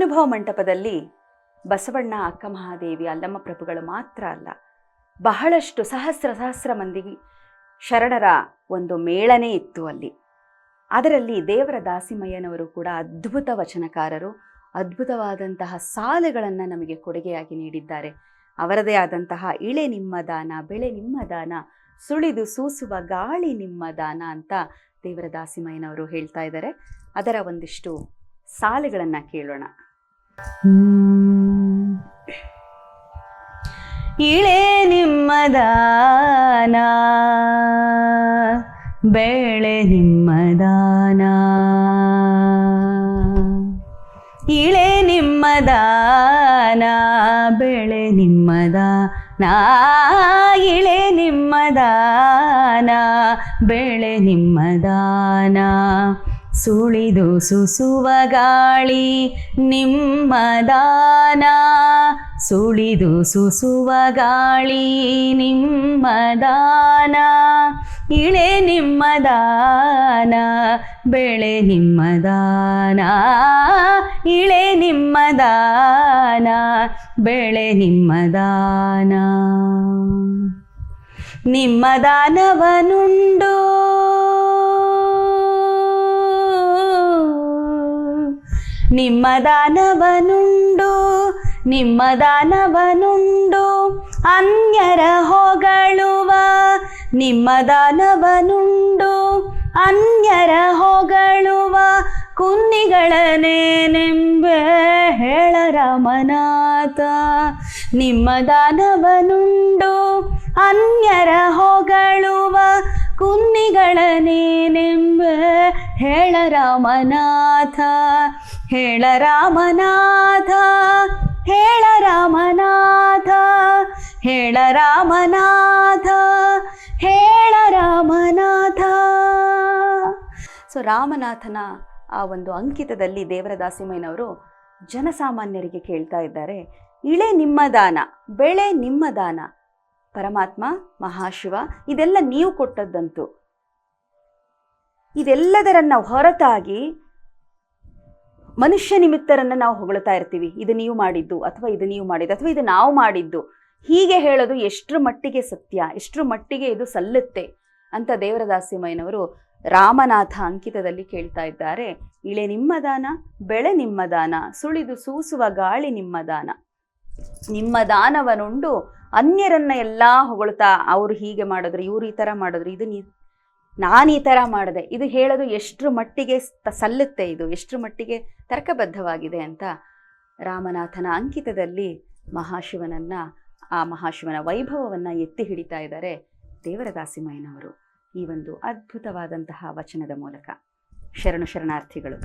ಅನುಭವ ಮಂಟಪದಲ್ಲಿ ಬಸವಣ್ಣ, ಅಕ್ಕ ಮಹಾದೇವಿ, ಅಲ್ಲಮ್ಮ ಪ್ರಭುಗಳು ಮಾತ್ರ ಅಲ್ಲ, ಬಹಳಷ್ಟು ಸಹಸ್ರ ಮಂದಿ ಶರಣರ ಒಂದು ಮೇಳನೇ ಇತ್ತು ಅಲ್ಲಿ. ಅದರಲ್ಲಿ ದೇವರ ದಾಸಿಮಯ್ಯನವರು ಕೂಡ ಅದ್ಭುತ ವಚನಕಾರರು, ಅದ್ಭುತವಾದಂತಹ ಸಾಲುಗಳನ್ನು ನಮಗೆ ಕೊಡುಗೆಯಾಗಿ ನೀಡಿದ್ದಾರೆ. ಅವರದೇ ಆದಂತಹ ಇಳೆ ನಿಮ್ಮ ದಾನ, ಬೆಳೆ ನಿಮ್ಮ ದಾನ, ಸುಳಿದು ಸೂಸುವ ಗಾಳಿ ನಿಮ್ಮ ದಾನ ಅಂತ ದೇವರ ದಾಸಿಮಯ್ಯನವರು ಹೇಳ್ತಾ ಇದ್ದಾರೆ. ಅದರ ಒಂದಿಷ್ಟು ಸಾಲುಗಳನ್ನು ಕೇಳೋಣ. ಇಳೆ ನಿಮ್ಮ ದಾನ, ಬೆಳೆ ನಿಮ್ಮ ದಾನ, ಇಳೆ ನಿಮ್ಮ ದಾನ, ಬೆಳೆ ನಿಮ್ಮ ದಾನ, ಇಳೆ ನಿಮ್ಮ ದಾನ, ಬೆಳೆ ನಿಮ್ಮ ದಾನ, ಸುಳಿದು ಸುಸುವ ಗಾಳಿ ನಿಮ್ಮ ದಾನ, ಸುಳಿದು ಸುಸುವ ಗಾಳಿ ನಿಮ್ಮ ದಾನ, ಇಳೆ ನಿಮ್ಮ ದಾನ, ಬೆಳೆ ನಿಮ್ಮ ದಾನ, ಇಳೆ ನಿಮ್ಮ ದಾನ, ಬೆಳೆ ನಿಮ್ಮ ದಾನ, ನಿಮ್ಮ ದಾನವನುಂಡು ನಿಮ್ಮ ದಾನವನುಂಡು, ನಿಮ್ಮ ದಾನವನುಂಡು ಅನ್ಯರ ಹೊಗಳುವ, ನಿಮ್ಮ ದಾನವನುಂಡು ಅನ್ಯರ ಹೊಗಳುವ ಕುನ್ನಿಗಳನೇನೆಂಬೆ ಹೇಳ ರಾಮನಾಥ, ನಿಮ್ಮ ದಾನವನುಂಡು ಅನ್ಯರ ಹೊಗಳುವ ಕುನ್ನಿಗಳನೇನೆಂಬೆ ಹೇಳ ರಾಮನಾಥ, ಹೇಳ ರಾಮನಾಥ, ಹೇಳ ರಾಮನಾಥ, ಹೇಳ ರಾಮನಾಥ, ಹೇಳ ರಾಮನಾಥ. ಸೊ ರಾಮನಾಥನ ಆ ಒಂದು ಅಂಕಿತದಲ್ಲಿ ದೇವರ ದಾಸಿಮಯ್ಯನವರು ಜನಸಾಮಾನ್ಯರಿಗೆ ಕೇಳ್ತಾ ಇದ್ದಾರೆ, ಇಳೆ ನಿಮ್ಮ ದಾನ, ಬೆಳೆ ನಿಮ್ಮ ದಾನ, ಪರಮಾತ್ಮ ಮಹಾಶಿವ ಇದೆಲ್ಲ ನೀವು ಕೊಟ್ಟದ್ದಂತು. ಇದೆಲ್ಲದರನ್ನ ಹೊರತಾಗಿ ಮನುಷ್ಯ ನಿಮಿತ್ತರನ್ನು ನಾವು ಹೊಗಳ್ತಾ ಇರ್ತೀವಿ, ಇದು ನೀವು ಮಾಡಿದ್ದು, ಅಥವಾ ಇದು ನೀವು ಮಾಡಿದ್ದು, ಅಥವಾ ಇದು ನಾವು ಮಾಡಿದ್ದು, ಹೀಗೆ ಹೇಳೋದು ಎಷ್ಟರ ಮಟ್ಟಿಗೆ ಸತ್ಯ, ಎಷ್ಟರ ಮಟ್ಟಿಗೆ ಇದು ಸಲ್ಲುತ್ತೆ ಅಂತ ದೇವರ ದಾಸಿಮಯ್ಯನವರು ರಾಮನಾಥ ಅಂಕಿತದಲ್ಲಿ ಕೇಳ್ತಾ ಇದ್ದಾರೆ. ಇಳೆ ನಿಮ್ಮ ದಾನ, ಬೆಳೆ ನಿಮ್ಮ ದಾನ, ಸುಳಿದು ಸೂಸುವ ಗಾಳಿ ನಿಮ್ಮ ದಾನ, ನಿಮ್ಮ ದಾನವನುಂಡು ಅನ್ಯರನ್ನ ಎಲ್ಲ ಹೊಗಳ್ತಾ, ಅವರು ಹೀಗೆ ಮಾಡಿದ್ರು, ಇವ್ರು ಈ ಥರ ಮಾಡಿದ್ರು, ಇದು ನಾನು ಈ ಥರ ಮಾಡಿದೆ, ಇದು ಹೇಳೋದು ಎಷ್ಟರ ಮಟ್ಟಿಗೆ ಸಲ್ಲುತ್ತೆ, ಇದು ಎಷ್ಟರ ಮಟ್ಟಿಗೆ ತರ್ಕಬದ್ಧವಾಗಿದೆ ಅಂತ ರಾಮನಾಥನ ಅಂಕಿತದಲ್ಲಿ ಮಹಾಶಿವನನ್ನ, ಆ ಮಹಾಶಿವನ ವೈಭವವನ್ನು ಎತ್ತಿ ಹಿಡಿತಾ ಇದ್ದಾರೆ ದೇವರ ದಾಸಿಮಯ್ಯನವರು ಈ ಒಂದು ಅದ್ಭುತವಾದಂತಹ ವಚನದ ಮೂಲಕ. ಶರಣಾರ್ಥಿಗಳು.